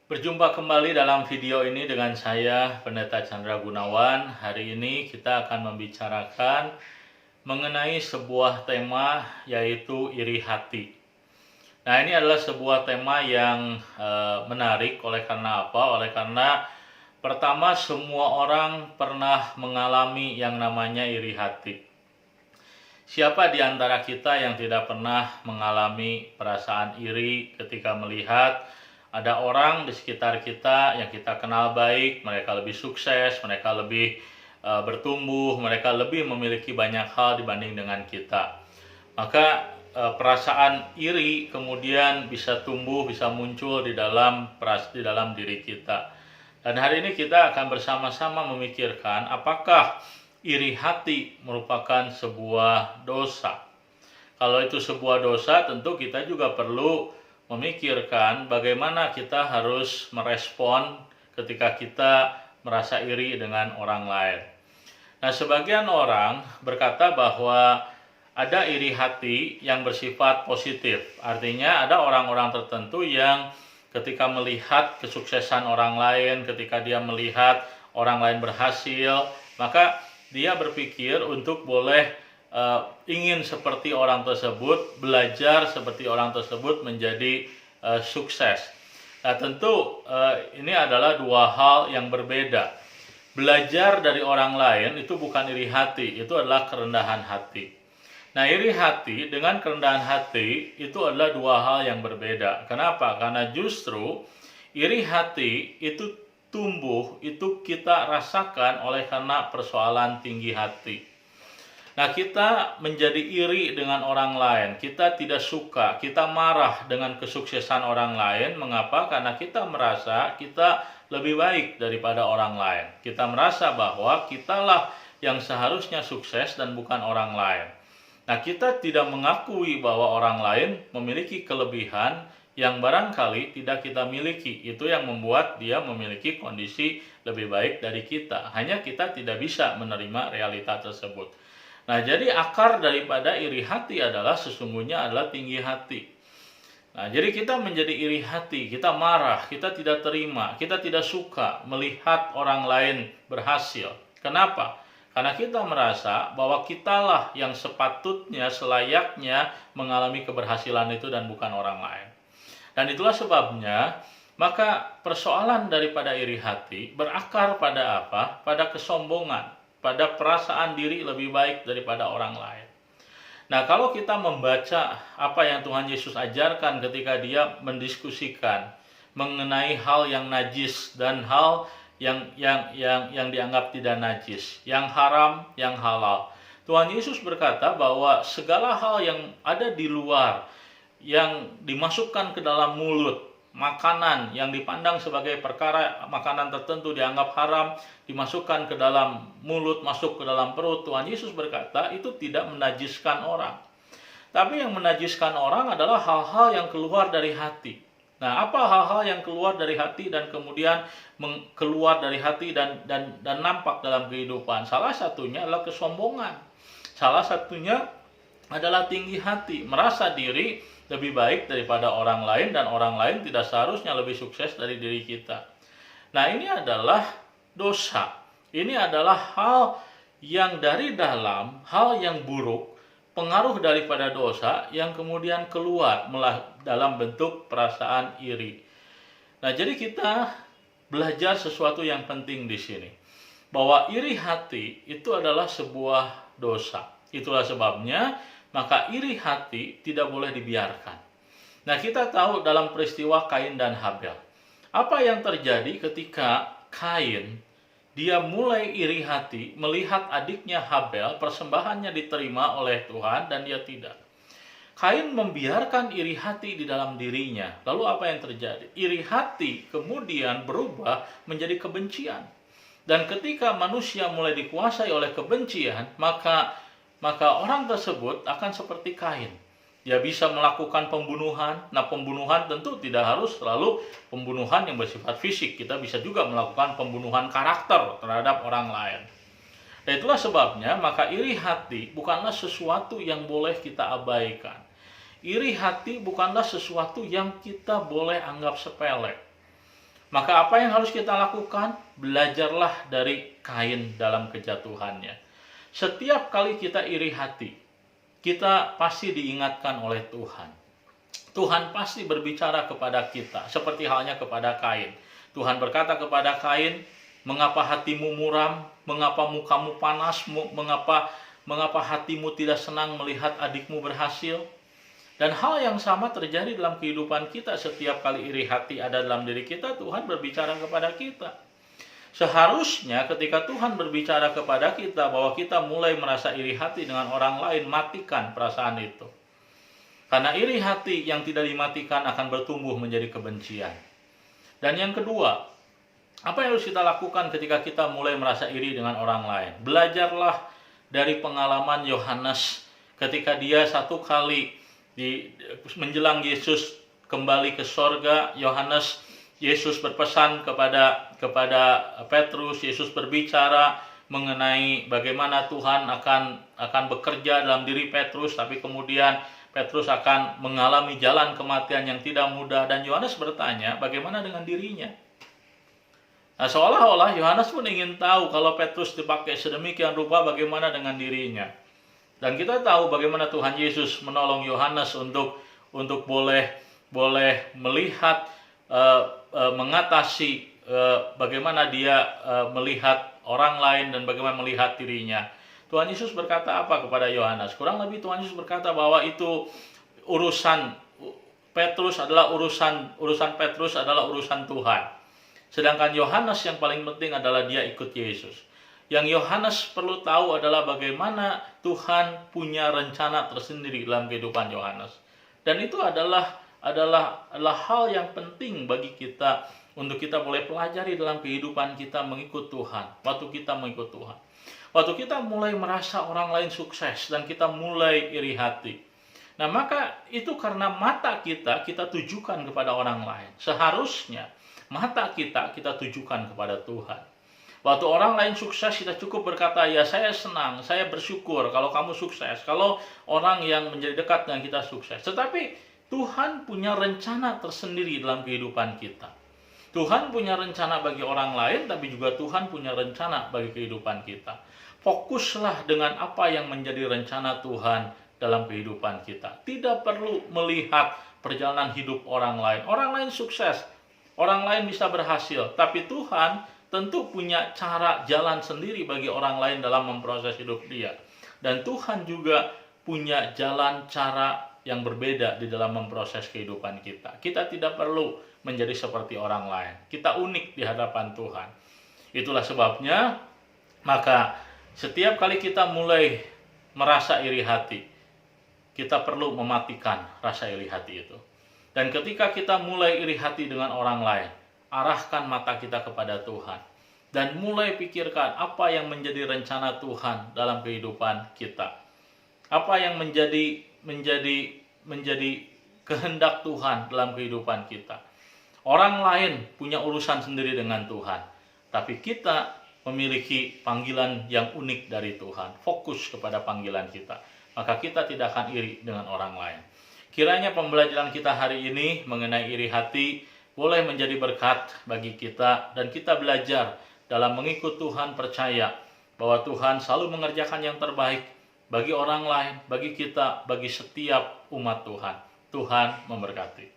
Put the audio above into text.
Berjumpa kembali dalam video ini dengan saya, Pendeta Chandra Gunawan. Hari ini kita akan membicarakan mengenai sebuah tema, yaitu iri hati. Nah, ini adalah sebuah tema yang menarik. Oleh karena apa? Oleh karena pertama, semua orang pernah mengalami yang namanya iri hati. Siapa di antara kita yang tidak pernah mengalami perasaan iri ketika melihat ada orang di sekitar kita yang kita kenal baik, mereka lebih sukses, mereka lebih bertumbuh, mereka lebih memiliki banyak hal dibanding dengan kita. Maka perasaan iri kemudian bisa tumbuh, bisa muncul di dalam diri kita. Dan hari ini kita akan bersama-sama memikirkan apakah iri hati merupakan sebuah dosa. Kalau itu sebuah dosa, tentu kita juga perlu memikirkan bagaimana kita harus merespon ketika kita merasa iri dengan orang lain. Nah, sebagian orang berkata bahwa ada iri hati yang bersifat positif. Artinya ada orang-orang tertentu yang ketika melihat kesuksesan orang lain, ketika dia melihat orang lain berhasil, maka dia berpikir untuk boleh ingin seperti orang tersebut, belajar seperti orang tersebut menjadi sukses. Nah, tentu ini adalah dua hal yang berbeda. Belajar dari orang lain itu bukan iri hati, itu adalah kerendahan hati. Nah, iri hati dengan kerendahan hati itu adalah dua hal yang berbeda. Kenapa? Karena justru iri hati itu tumbuh, itu kita rasakan oleh karena persoalan tinggi hati. Nah, kita menjadi iri dengan orang lain, kita tidak suka, kita marah dengan kesuksesan orang lain. Mengapa? Karena kita merasa kita lebih baik daripada orang lain. Kita merasa bahwa kitalah yang seharusnya sukses dan bukan orang lain. Nah, kita tidak mengakui bahwa orang lain memiliki kelebihan yang barangkali tidak kita miliki. Itu yang membuat dia memiliki kondisi lebih baik dari kita. Hanya kita tidak bisa menerima realita tersebut. Nah, jadi akar daripada iri hati adalah sesungguhnya adalah tinggi hati. Nah, jadi kita menjadi iri hati, kita marah, kita tidak terima, kita tidak suka melihat orang lain berhasil. Kenapa? Karena kita merasa bahwa kitalah yang sepatutnya, selayaknya mengalami keberhasilan itu dan bukan orang lain. Dan itulah sebabnya, maka persoalan daripada iri hati berakar pada apa? Pada kesombongan, pada perasaan diri lebih baik daripada orang lain. Nah, kalau kita membaca apa yang Tuhan Yesus ajarkan ketika dia mendiskusikan mengenai hal yang najis dan hal yang dianggap tidak najis, yang haram, yang halal. Tuhan Yesus berkata bahwa segala hal yang ada di luar, yang dimasukkan ke dalam mulut, makanan yang dipandang sebagai perkara makanan tertentu dianggap haram, dimasukkan ke dalam mulut, masuk ke dalam perut. Tuhan Yesus berkata itu tidak menajiskan orang. Tapi yang menajiskan orang adalah hal-hal yang keluar dari hati. Nah, apa hal-hal yang keluar dari hati dan kemudian keluar dari hati dan nampak dalam kehidupan? Salah satunya adalah kesombongan. Salah satunya adalah tinggi hati, merasa diri lebih baik daripada orang lain dan orang lain tidak seharusnya lebih sukses dari diri kita. Nah, ini adalah dosa. Ini adalah hal yang dari dalam, hal yang buruk, pengaruh daripada dosa yang kemudian keluar dalam bentuk perasaan iri. Nah, jadi kita belajar sesuatu yang penting di sini, bahwa iri hati itu adalah sebuah dosa. Itulah sebabnya maka iri hati tidak boleh dibiarkan. Nah, kita tahu dalam peristiwa Kain dan Habel, apa yang terjadi ketika Kain dia mulai iri hati melihat adiknya Habel persembahannya diterima oleh Tuhan dan dia tidak. Kain membiarkan iri hati di dalam dirinya. Lalu apa yang terjadi? Iri hati kemudian berubah menjadi kebencian. Dan ketika manusia mulai dikuasai oleh kebencian, maka orang tersebut akan seperti Kain. Dia bisa melakukan pembunuhan. Nah, pembunuhan tentu tidak harus selalu pembunuhan yang bersifat fisik. Kita bisa juga melakukan pembunuhan karakter terhadap orang lain. Dan itulah sebabnya maka iri hati bukanlah sesuatu yang boleh kita abaikan. Iri hati bukanlah sesuatu yang kita boleh anggap sepele. Maka apa yang harus kita lakukan? Belajarlah dari Kain dalam kejatuhannya. Setiap kali kita iri hati, kita pasti diingatkan oleh Tuhan. Tuhan pasti berbicara kepada kita, seperti halnya kepada Kain. Tuhan berkata kepada Kain, "Mengapa hatimu muram? Mengapa mukamu panas? Mengapa hatimu tidak senang melihat adikmu berhasil?" Dan hal yang sama terjadi dalam kehidupan kita. Setiap kali iri hati ada dalam diri kita, Tuhan berbicara kepada kita. Seharusnya ketika Tuhan berbicara kepada kita bahwa kita mulai merasa iri hati dengan orang lain, matikan perasaan itu. Karena iri hati yang tidak dimatikan akan bertumbuh menjadi kebencian. Dan yang kedua, apa yang harus kita lakukan ketika kita mulai merasa iri dengan orang lain? Belajarlah dari pengalaman Yohanes ketika dia satu kali menjelang Yesus kembali ke sorga. Yesus berpesan kepada Petrus. Yesus berbicara mengenai bagaimana Tuhan akan bekerja dalam diri Petrus, tapi kemudian Petrus akan mengalami jalan kematian yang tidak mudah. Dan Yohanes bertanya, bagaimana dengan dirinya? Nah, seolah-olah Yohanes pun ingin tahu kalau Petrus dipakai sedemikian rupa, bagaimana dengan dirinya. Dan kita tahu bagaimana Tuhan Yesus menolong Yohanes untuk boleh melihat, mengatasi bagaimana dia melihat orang lain dan bagaimana melihat dirinya. Tuhan Yesus berkata apa kepada Yohanes? Kurang lebih Tuhan Yesus berkata bahwa itu urusan Petrus adalah urusan Petrus adalah urusan Tuhan. Sedangkan Yohanes yang paling penting adalah dia ikut Yesus. Yang Yohanes perlu tahu adalah bagaimana Tuhan punya rencana tersendiri dalam kehidupan Yohanes. Dan itu adalah hal yang penting bagi kita untuk kita boleh pelajari dalam kehidupan kita mengikut Tuhan. Waktu kita mengikut Tuhan, waktu kita mulai merasa orang lain sukses dan kita mulai iri hati. Nah, maka itu karena mata kita tujukan kepada orang lain. Seharusnya mata kita tujukan kepada Tuhan. Waktu orang lain sukses, kita cukup berkata, ya saya senang, saya bersyukur kalau kamu sukses, kalau orang yang menjadi dekat dengan kita sukses. Tetapi Tuhan punya rencana tersendiri dalam kehidupan kita. Tuhan punya rencana bagi orang lain, tapi juga Tuhan punya rencana bagi kehidupan kita. Fokuslah dengan apa yang menjadi rencana Tuhan dalam kehidupan kita. Tidak perlu melihat perjalanan hidup orang lain. Orang lain sukses, orang lain bisa berhasil, tapi Tuhan tentu punya cara jalan sendiri bagi orang lain dalam memproses hidup dia. Dan Tuhan juga punya jalan cara yang berbeda di dalam memproses kehidupan kita. Kita tidak perlu menjadi seperti orang lain. Kita unik di hadapan Tuhan. Itulah sebabnya, maka setiap kali kita mulai merasa iri hati, kita perlu mematikan rasa iri hati itu. Dan ketika kita mulai iri hati dengan orang lain, arahkan mata kita kepada Tuhan dan mulai pikirkan apa yang menjadi rencana Tuhan dalam kehidupan kita. Apa yang menjadi kehendak Tuhan dalam kehidupan kita. Orang lain punya urusan sendiri dengan Tuhan, tapi kita memiliki panggilan yang unik dari Tuhan. Fokus kepada panggilan kita, maka kita tidak akan iri dengan orang lain. Kiranya pembelajaran kita hari ini mengenai iri hati boleh menjadi berkat bagi kita, dan kita belajar dalam mengikut Tuhan, percaya bahwa Tuhan selalu mengerjakan yang terbaik bagi orang lain, bagi kita, bagi setiap umat Tuhan. Tuhan memberkati.